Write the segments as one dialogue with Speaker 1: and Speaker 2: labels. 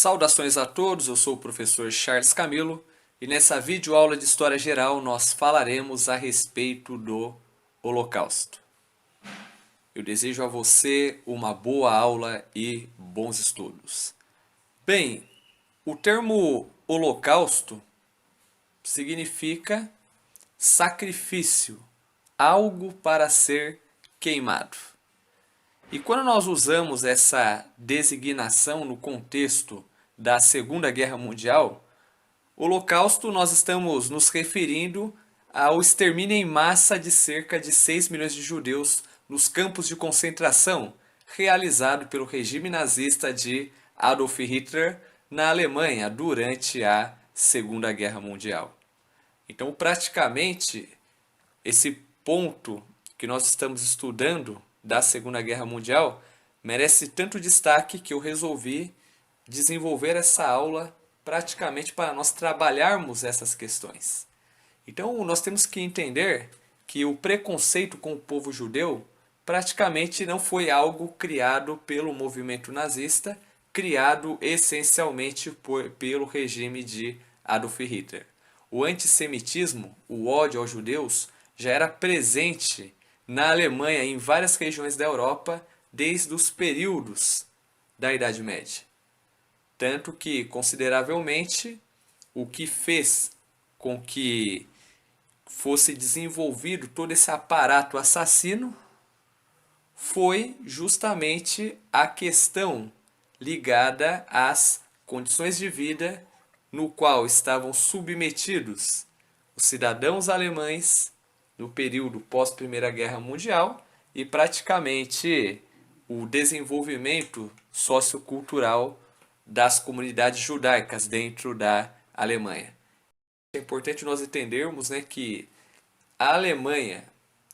Speaker 1: Saudações a todos, eu sou o professor Charles Camilo e nessa videoaula de História Geral nós falaremos a respeito do Holocausto. Eu desejo a você uma boa aula e bons estudos. Bem, o termo Holocausto significa sacrifício, algo para ser queimado. E quando nós usamos essa designação no contexto da Segunda Guerra Mundial, Holocausto nós estamos nos referindo ao extermínio em massa de cerca de 6 milhões de judeus nos campos de concentração realizado pelo regime nazista de Adolf Hitler na Alemanha durante a Segunda Guerra Mundial. Então, praticamente, esse ponto que nós estamos estudando da Segunda Guerra Mundial merece tanto destaque que eu resolvi desenvolver essa aula praticamente para nós trabalharmos essas questões. Então, nós temos que entender que o preconceito com o povo judeu praticamente não foi algo criado pelo movimento nazista, criado essencialmente pelo regime de Adolf Hitler. O antissemitismo, o ódio aos judeus, já era presente na Alemanha e em várias regiões da Europa desde os períodos da Idade Média. Tanto que, consideravelmente, o que fez com que fosse desenvolvido todo esse aparato assassino foi justamente a questão ligada às condições de vida no qual estavam submetidos os cidadãos alemães no período pós-Primeira Guerra Mundial e praticamente o desenvolvimento sociocultural das comunidades judaicas dentro da Alemanha. É importante nós entendermos, que a Alemanha,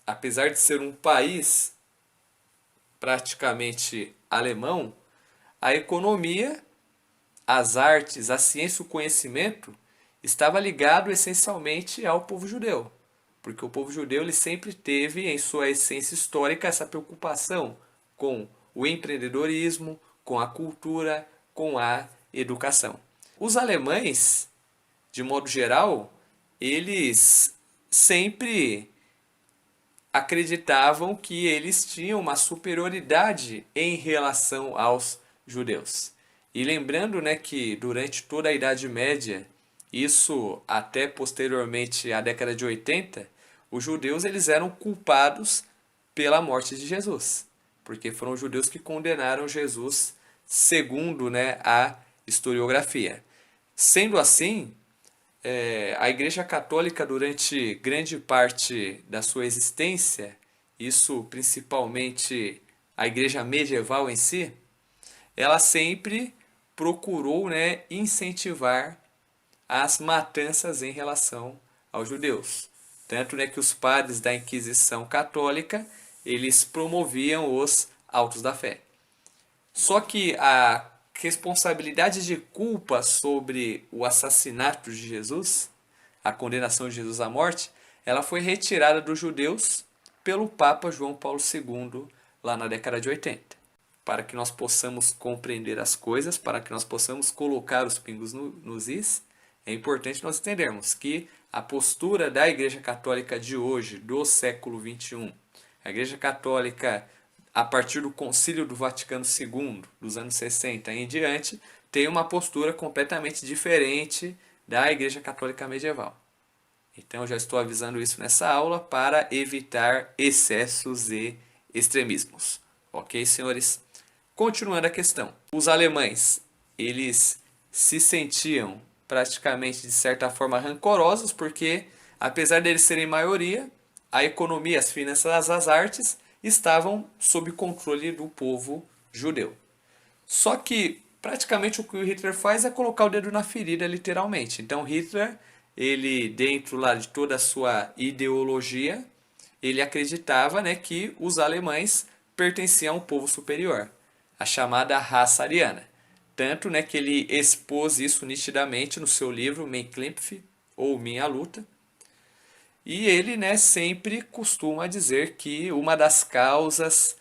Speaker 1: apesar de ser um país praticamente alemão, a economia, as artes, a ciência e o conhecimento estava ligado essencialmente ao povo judeu. Porque o povo judeu ele sempre teve em sua essência histórica essa preocupação com o empreendedorismo, com a cultura, com a educação. Os alemães, de modo geral, eles sempre acreditavam que eles tinham uma superioridade em relação aos judeus. E lembrando que durante toda a Idade Média, isso até posteriormente à década de 80, os judeus eles eram culpados pela morte de Jesus, porque foram os judeus que condenaram Jesus segundo a historiografia. Sendo assim, a Igreja Católica durante grande parte da sua existência, isso principalmente a Igreja medieval em si, ela sempre procurou incentivar as matanças em relação aos judeus. Tanto que os padres da Inquisição Católica, eles promoviam os autos da fé. Só que a responsabilidade de culpa sobre o assassinato de Jesus, a condenação de Jesus à morte, ela foi retirada dos judeus pelo Papa João Paulo II, lá na década de 80. Para que nós possamos compreender as coisas, para que nós possamos colocar os pingos nos is, é importante nós entendermos que a postura da Igreja Católica de hoje, do século XXI, a Igreja Católica, a partir do Concílio do Vaticano II, dos anos 60 em diante, tem uma postura completamente diferente da Igreja Católica medieval. Então, eu já estou avisando isso nessa aula para evitar excessos e extremismos. Ok, senhores? Continuando a questão. Os alemães, eles se sentiam praticamente, de certa forma, rancorosos, porque, apesar deles serem maioria, a economia, as finanças, as artes estavam sob controle do povo judeu. Só que, praticamente, o que o Hitler faz é colocar o dedo na ferida, literalmente. Então, Hitler, ele, dentro lá de toda a sua ideologia, ele acreditava que os alemães pertenciam a um povo superior, a chamada raça ariana. Tanto que ele expôs isso nitidamente no seu livro Mein Kampf, ou Minha Luta. E ele sempre costuma dizer que uma das causas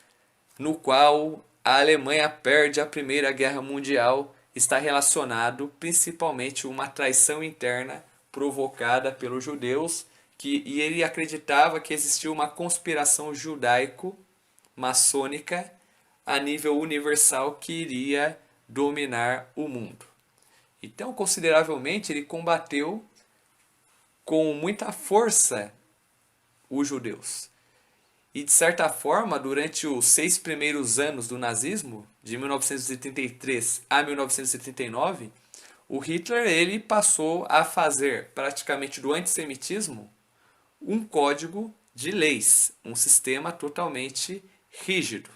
Speaker 1: no qual a Alemanha perde a Primeira Guerra Mundial está relacionado principalmente a uma traição interna provocada pelos judeus, e ele acreditava que existia uma conspiração judaico-maçônica a nível universal que iria dominar o mundo. Então, consideravelmente, ele combateu com muita força os judeus. E, de certa forma, durante os 6 primeiros anos do nazismo, de 1933 a 1939, o Hitler ele passou a fazer praticamente do antissemitismo um código de leis, um sistema totalmente rígido.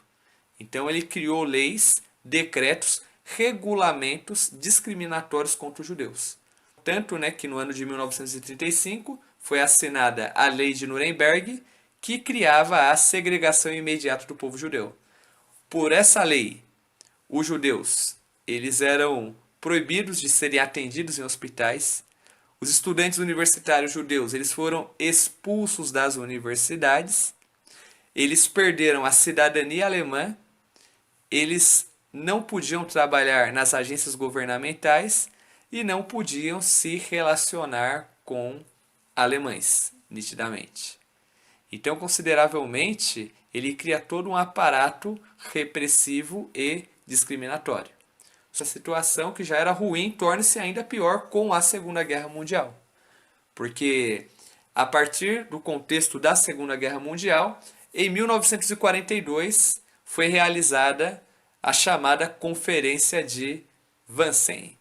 Speaker 1: Então ele criou leis, decretos, regulamentos discriminatórios contra os judeus. Tanto que no ano de 1935 foi assinada a Lei de Nuremberg, que criava a segregação imediata do povo judeu. Por essa lei, os judeus eles eram proibidos de serem atendidos em hospitais. Os estudantes universitários judeus eles foram expulsos das universidades. Eles perderam a cidadania alemã. Eles não podiam trabalhar nas agências governamentais e não podiam se relacionar com alemães, nitidamente. Então, consideravelmente, ele cria todo um aparato repressivo e discriminatório. Essa situação que já era ruim torna-se ainda pior com a Segunda Guerra Mundial. Porque, a partir do contexto da Segunda Guerra Mundial, em 1942 foi realizada a chamada Conferência de Wannsee.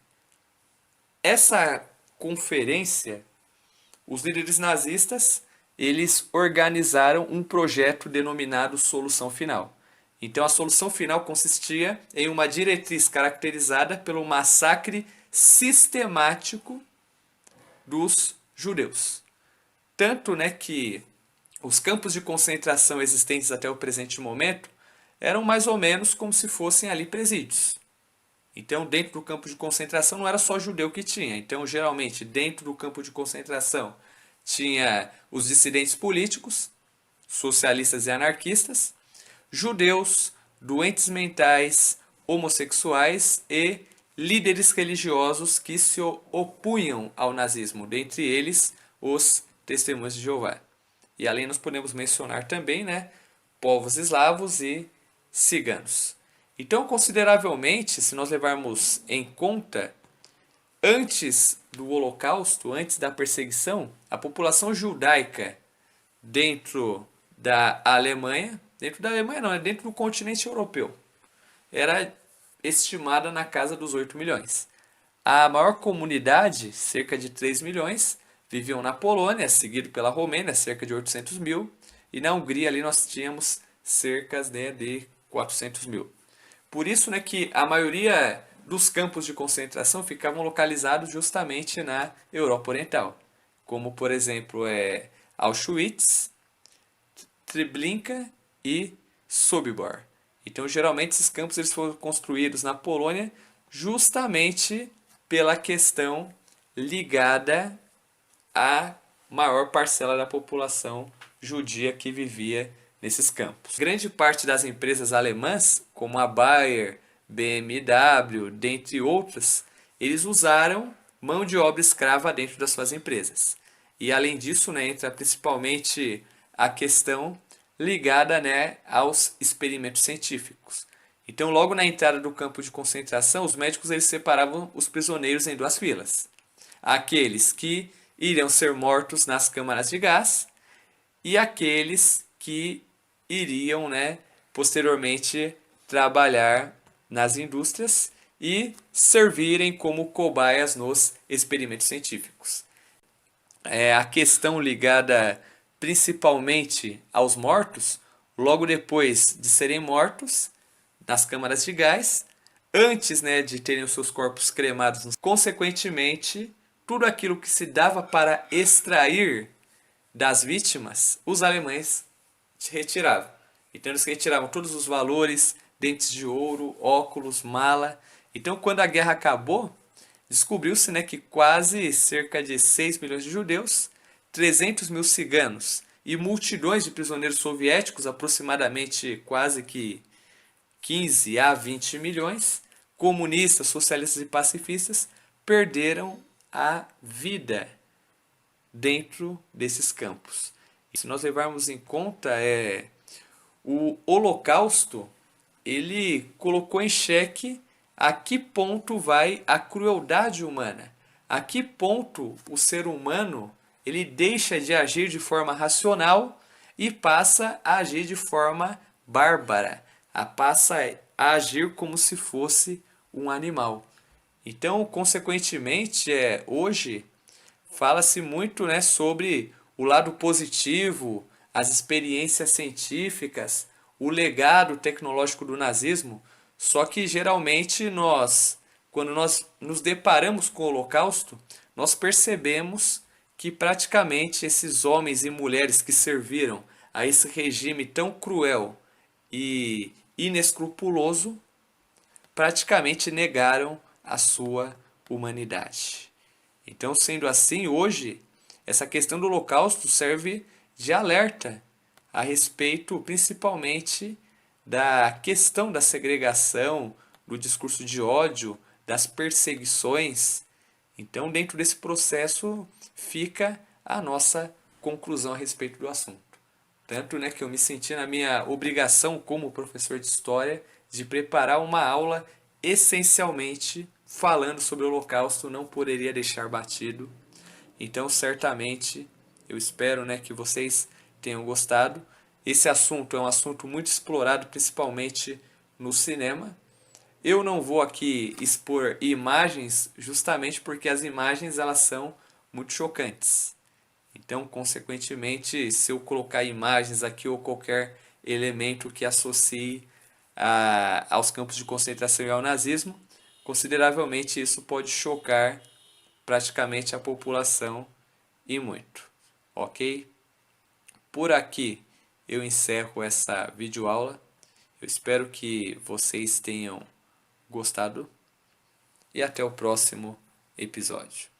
Speaker 1: Essa conferência, os líderes nazistas eles organizaram um projeto denominado Solução Final. Então a solução final consistia em uma diretriz caracterizada pelo massacre sistemático dos judeus. Tanto que os campos de concentração existentes até o presente momento eram mais ou menos como se fossem ali presídios. Então dentro do campo de concentração não era só judeu que tinha. Então geralmente dentro do campo de concentração tinha os dissidentes políticos, socialistas e anarquistas, judeus, doentes mentais, homossexuais e líderes religiosos que se opunham ao nazismo, dentre eles os testemunhas de Jeová. E além nós podemos mencionar também povos eslavos e ciganos. Então, consideravelmente, se nós levarmos em conta, antes do Holocausto, antes da perseguição, a população judaica dentro da Alemanha não, dentro do continente europeu, era estimada na casa dos 8 milhões. A maior comunidade, cerca de 3 milhões, viviam na Polônia, seguido pela Romênia, cerca de 800 mil, e na Hungria ali nós tínhamos cerca de 400 mil. Por isso que a maioria dos campos de concentração ficavam localizados justamente na Europa Oriental, como por exemplo Auschwitz, Treblinka e Sobibor. Então geralmente esses campos eles foram construídos na Polônia justamente pela questão ligada à maior parcela da população judia que vivia nesses campos. Grande parte das empresas alemãs, como a Bayer, BMW, dentre outras, eles usaram mão de obra escrava dentro das suas empresas. E além disso, entra principalmente a questão ligada aos experimentos científicos. Então, logo na entrada do campo de concentração, os médicos eles separavam os prisioneiros em duas filas. Aqueles que iriam ser mortos nas câmaras de gás e aqueles que iriam posteriormente trabalhar nas indústrias e servirem como cobaias nos experimentos científicos. A questão ligada principalmente aos mortos, logo depois de serem mortos nas câmaras de gás, antes de terem os seus corpos cremados, consequentemente, tudo aquilo que se dava para extrair das vítimas, os alemães retiravam. Então eles retiravam todos os valores, dentes de ouro, óculos, mala. Então quando a guerra acabou, descobriu-se que quase cerca de 6 milhões de judeus, 300 mil ciganos e multidões de prisioneiros soviéticos, aproximadamente quase que 15 a 20 milhões, comunistas, socialistas e pacifistas perderam a vida dentro desses campos. E se nós levarmos em conta, o Holocausto, ele colocou em xeque a que ponto vai a crueldade humana, a que ponto o ser humano ele deixa de agir de forma racional e passa a agir de forma bárbara, passa a agir como se fosse um animal. Então, consequentemente, hoje fala-se muito, né, sobre o lado positivo, as experiências científicas, o legado tecnológico do nazismo, só que geralmente quando nós nos deparamos com o Holocausto, nós percebemos que praticamente esses homens e mulheres que serviram a esse regime tão cruel e inescrupuloso praticamente negaram a sua humanidade. Então, sendo assim, hoje, essa questão do Holocausto serve de alerta a respeito, principalmente, da questão da segregação, do discurso de ódio, das perseguições. Então, dentro desse processo, fica a nossa conclusão a respeito do assunto. Tanto, né, que eu me senti na minha obrigação como professor de história de preparar uma aula essencialmente falando sobre o Holocausto, não poderia deixar batido. Então, certamente, eu espero, né, que vocês tenham gostado. Esse assunto é um assunto muito explorado, principalmente no cinema. Eu não vou aqui expor imagens, justamente porque as imagens elas são muito chocantes. Então, consequentemente, se eu colocar imagens aqui ou qualquer elemento que associe aos campos de concentração e ao nazismo, consideravelmente isso pode chocar praticamente a população e muito. Ok? Por aqui eu encerro essa videoaula. Eu espero que vocês tenham gostado e até o próximo episódio.